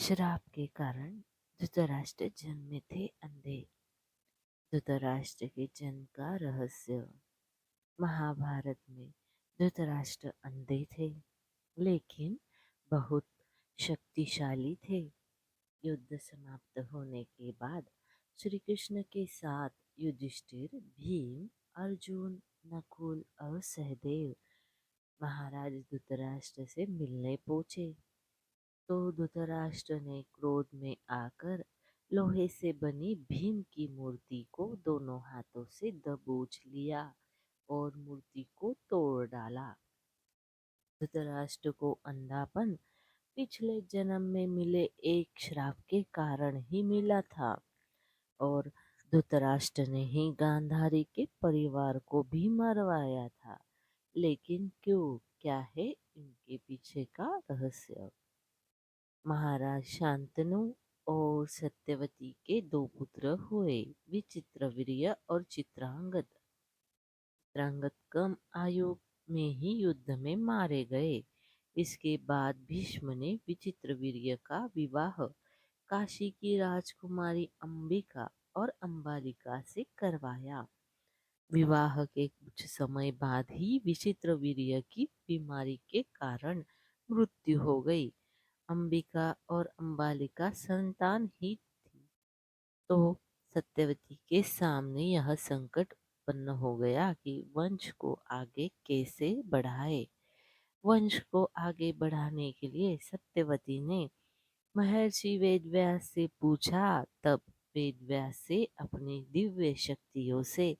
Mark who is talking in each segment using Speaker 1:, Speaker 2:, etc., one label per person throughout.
Speaker 1: श्राप के कारण धृतराष्ट्र जन्मे थे अंधे। धृतराष्ट्र के जन्म का रहस्य। महाभारत में धृतराष्ट्र अंधे थे, लेकिन बहुत शक्तिशाली थे। युद्ध समाप्त होने के बाद श्री कृष्ण के साथ युधिष्ठिर, भीम, अर्जुन, नकुल और सहदेव महाराज धृतराष्ट्र से मिलने पहुंचे। तो धृतराष्ट्र ने क्रोध में आकर लोहे से बनी भीम की मूर्ति को दोनों हाथों से दबोच लिया और मूर्ति को तोड़ डाला। धृतराष्ट्र को अंधापन पिछले जन्म में मिले एक श्राप के कारण ही मिला था, और धृतराष्ट्र ने ही गांधारी के परिवार को भी मरवाया था। लेकिन क्यों, क्या है इनके पीछे का रहस्य? महाराज शांतनु और सत्यवती के दो पुत्र हुए, विचित्रवीर्य और चित्रांगद। चित्रांगद कम आयु में ही युद्ध में मारे गए। इसके बाद भीष्म ने विचित्रवीर्य का विवाह काशी की राजकुमारी अंबिका और अंबालिका से करवाया। विवाह के कुछ समय बाद ही विचित्रवीर्य की बीमारी के कारण मृत्यु हो गई। अंबिका और अंबालिका संतान ही थी। तो सत्यवती के सामने यह संकट उत्पन्न हो गया कि वंश को आगे कैसे बढ़ाए। वंश को आगे बढ़ाने के लिए सत्यवती ने महर्षि वेदव्यास से पूछा। तब वेदव्यास से अपनी दिव्य शक्तियों से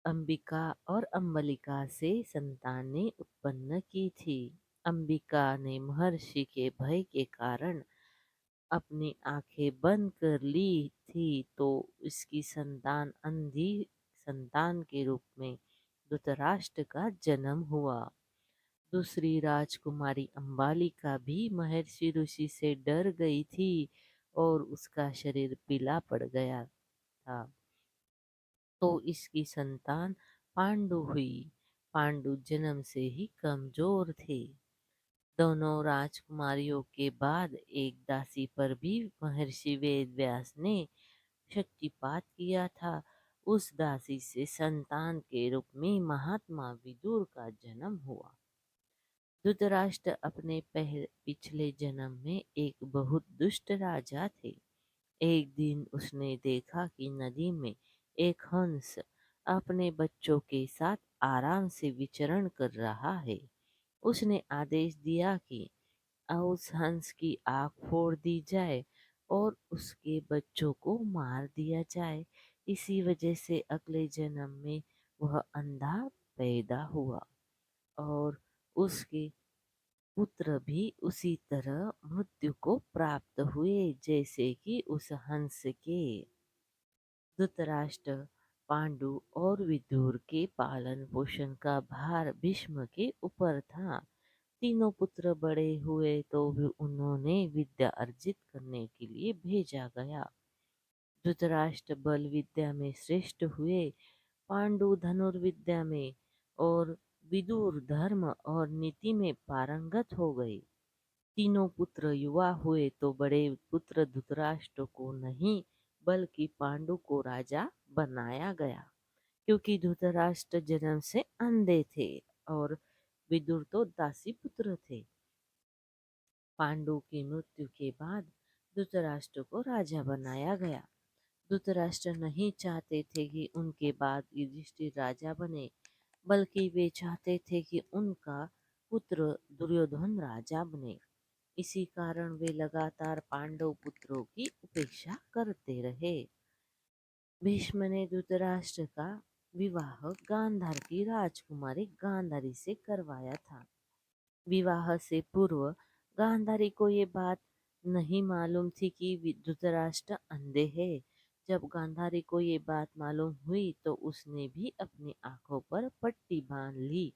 Speaker 1: अंबिका और अंबलिका से संतानें उत्पन्न की थी। अंबिका ने महर्षि के भय के कारण अपनी आंखें बंद कर ली थी, तो इसकी संतान अंधी संतान के रूप में धृतराष्ट्र का जन्म हुआ। दूसरी राजकुमारी अंबालिका भी महर्षि ऋषि से डर गई थी और उसका शरीर पीला पड़ गया था। तो इसकी संतान पांडु हुई। पांडु जन्म से ही कमजोर थे। दोनों राजकुमारियों के बाद एक दासी पर भी महर्षि वेदव्यास ने शक्तिपात किया था। उस दासी से संतान के रूप में महात्मा विदुर का जन्म हुआ। धृतराष्ट्र अपने पिछले जन्म में एक बहुत दुष्ट राजा थे। एक दिन उसने देखा कि नदी में एक हंस अपने बच्चों के साथ आराम से विचरण कर रहा है। उसने आदेश दिया कि उस हंस की आँख फोड़ दी जाए और उसके बच्चों को मार दिया जाए। इसी वजह से अगले जन्म में वह अंधा पैदा हुआ और उसके पुत्र भी उसी तरह मृत्यु को प्राप्त हुए जैसे कि उस हंस के। धृतराष्ट्र, पांडु और विदुर के पालन पोषण का भार भीष्म के ऊपर था। तीनों पुत्र बड़े हुए तो भी उन्होंने विद्या अर्जित करने के लिए भेजा गया। धृतराष्ट्र बल विद्या में श्रेष्ठ हुए, पांडु धनुर्विद्या में और विदुर धर्म और नीति में पारंगत हो गए। तीनों पुत्र युवा हुए तो बड़े पुत्र धृतराष्ट्र को नहीं बल्कि पांडु को राजा बनाया गया, क्योंकि धृतराष्ट्र जन्म से अंधे थे और विदुर तो दासी पुत्र थे। पांडु की मृत्यु के बाद धृतराष्ट्र को राजा बनाया गया। धृतराष्ट्र नहीं चाहते थे कि उनके बाद युधिष्ठिर राजा बने, बल्कि वे चाहते थे कि उनका पुत्र दुर्योधन राजा बने। इसी कारण वे लगातार पांडव पुत्रों की उपेक्षा करते रहे। भीष्म ने धृतराष्ट्र का विवाह गांधार की राजकुमारी गांधारी से करवाया था। विवाह से पूर्व गांधारी को ये बात नहीं मालूम थी कि धृतराष्ट्र अंधे है। जब गांधारी को ये बात मालूम हुई तो उसने भी अपनी आंखों पर पट्टी बांध ली।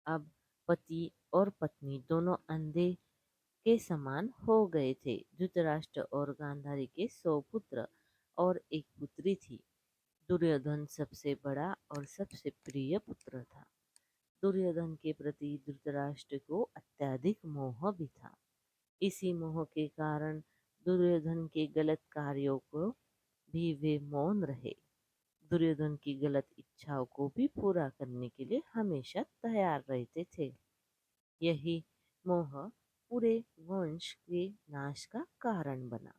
Speaker 1: अब पति और पत्नी दोनों अंधे के समान हो गए थे। धृतराष्ट्र और गांधारी के 100 पुत्र और एक पुत्री थी। दुर्योधन सबसे बड़ा और सबसे प्रिय पुत्र था। दुर्योधन के प्रति धृतराष्ट्र को अत्यधिक मोह भी था। इसी मोह के कारण दुर्योधन के गलत कार्यों को भी वे मौन रहे। दुर्योधन की गलत इच्छाओं को भी पूरा करने के लिए हमेशा तैयार रहते थे। यही मोह पूरे वंश के नाश का कारण बना।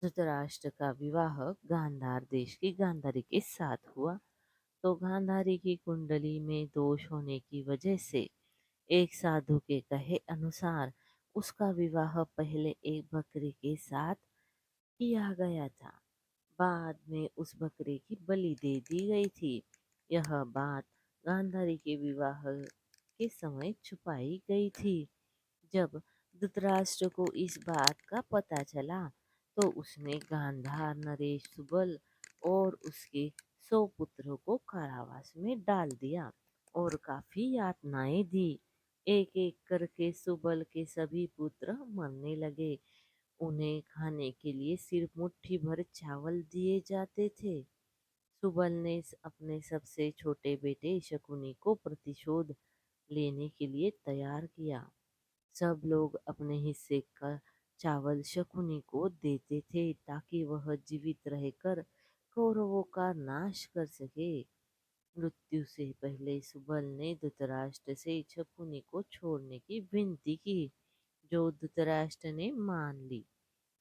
Speaker 1: धृतराष्ट्र का विवाह गांधार देश की गांधारी के साथ हुआ, तो गांधारी की कुंडली में दोष होने की वजह से एक साधु के कहे अनुसार उसका विवाह पहले एक बकरी के साथ किया गया था। बाद में उस बकरी की बलि दे दी गई थी। यह बात गांधारी के विवाह के समय छुपाई गई थी। जब धृतराष्ट्र को इस बात का पता चला तो उसने गांधार, नरेश, सुबल और उसके 100 पुत्रों को कारावास में डाल दिया और काफी यातनाएं दी। एक एक करके सुबल के सभी पुत्र मरने लगे। उन्हें खाने के लिए सिर्फ मुट्ठी भर चावल दिए जाते थे। सुबल ने अपने सबसे छोटे बेटे शकुनी को प्रतिशोध लेने के लिए तैयार किया। सब लोग अपने हिस्से का चावल शकुनी को देते थे ताकि वह जीवित रहकर कौरवों का नाश कर सके। मृत्यु से पहले सुबल ने धृतराष्ट्र से शकुनी को छोड़ने की विनती की, जो धृतराष्ट्र ने मान ली।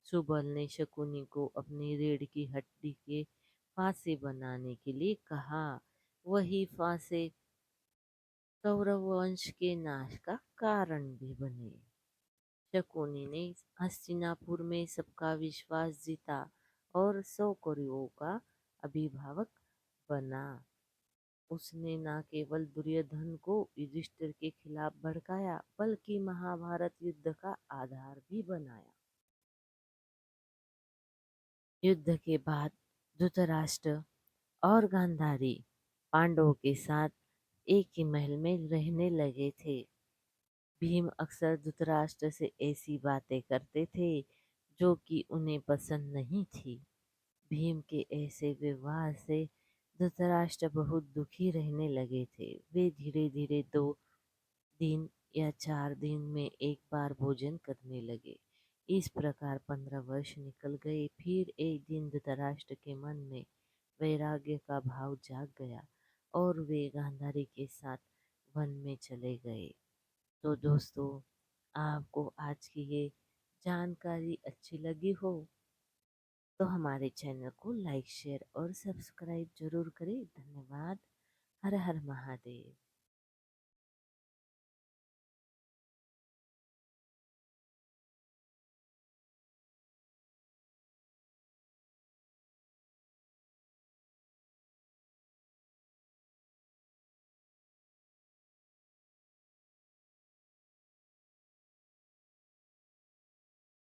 Speaker 1: सुबल ने शकुनी को अपनी रीढ़ की हड्डी के फांसे बनाने के लिए कहा। वही फांसे कौरव वंश के नाश का कारण भी बने। शकुनी ने हस्तिनापुर में सबका विश्वास जीता और 100 कौरवों का अभिभावक बना। उसने न केवल दुर्योधन को युधिष्ठिर के खिलाफ भड़काया, बल्कि महाभारत युद्ध का आधार भी बनाया। युद्ध के बाद धृतराष्ट्र और गांधारी पांडवों के साथ एक ही महल में रहने लगे थे। भीम अक्सर धृतराष्ट्र से ऐसी बातें करते थे जो कि उन्हें पसंद नहीं थी। भीम के ऐसे व्यवहार से धृतराष्ट्र बहुत दुखी रहने लगे थे। वे धीरे धीरे 2 दिन या 4 दिन में एक बार भोजन करने लगे। इस प्रकार 15 वर्ष निकल गए। फिर एक दिन धृतराष्ट्र के मन में वैराग्य का भाव जाग गया और वे गांधारी के साथ वन में चले गए। तो दोस्तों, आपको आज की ये जानकारी अच्छी लगी हो तो हमारे चैनल को लाइक, शेयर और सब्सक्राइब जरूर करें। धन्यवाद। हर हर महादेव।